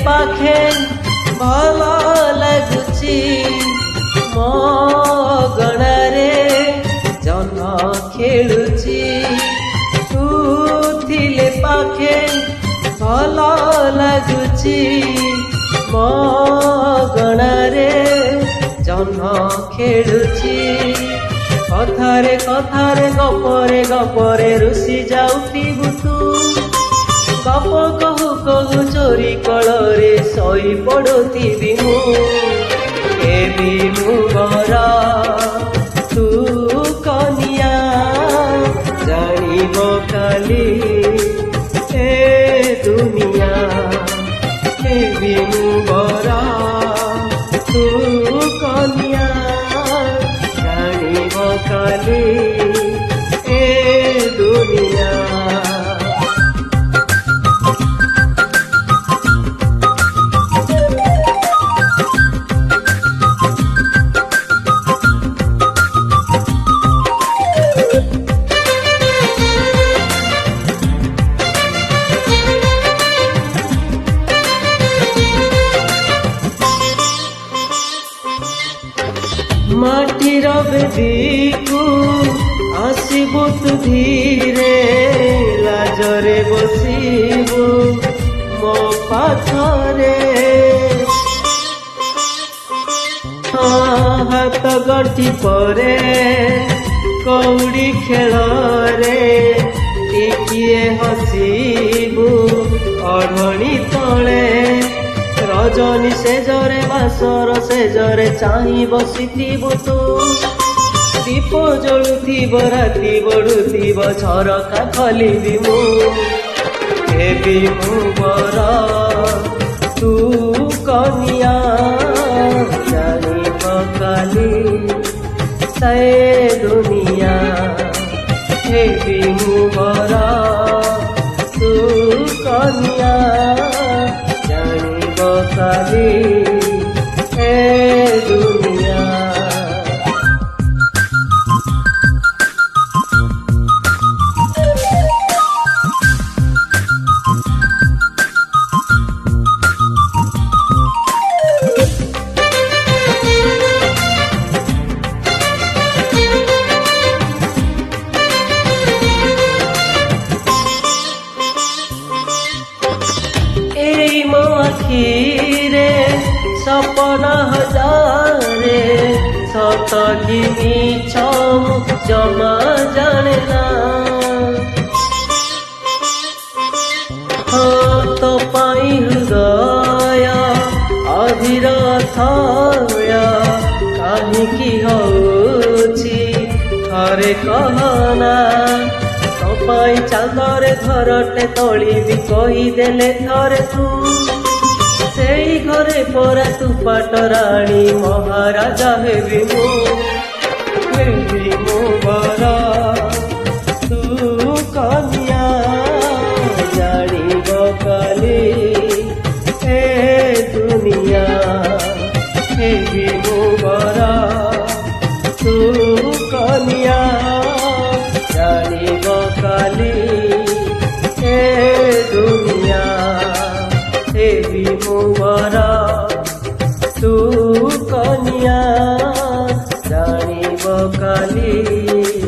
पाखे भल लगुची मो गणारे जन खेलुची तू थिले पाखे भल लगुची मो गणारे जन खेलुची कथारे कथारे गपरे गपरे रुषि जाउथिबु तू गप कहु कहु चोरी कलरे शोई पड़ुथिबि मु एबी मु बरा तू कनिया जानिब काली ए दुनिया एबी मु बरा तू कनिया जानिब काली ए दुनिया। माटीर बेदीकू आसबु तू धीरे लाजरे बसिबु मो पाखरे हाथ गंठी परे कौड़ी खेल रे टिकिए हसीबु अढ़णी तले रजनी सेजरे बासर सेजरे चाही बसिथिबु तू दीप जलुथिब राति बढुथिब झरका खोलिबि मु हेबि मु बरा तू कनिया जानिब काली ए दुनिया हेबि मु बरा तू कनिया जानिब काली ए दुनिया। आखिरे सपना हजारे सत कि मिछ जमा जाने ना तो पाई हृदय अधीर थय काहीकि होछि थरे कहना तो पाई चांदरे घरटे तोलिबि कहीदेले थरे तू सेई घरे परा तू पाटराणी महाराजा हेबि मु बरा तू कनिया जानिब काली ए दुनिया हेबि मु बरा तू कनिया जानिब काली ए दुनिया हेबि मु बरा तू कनिया जानिब काली।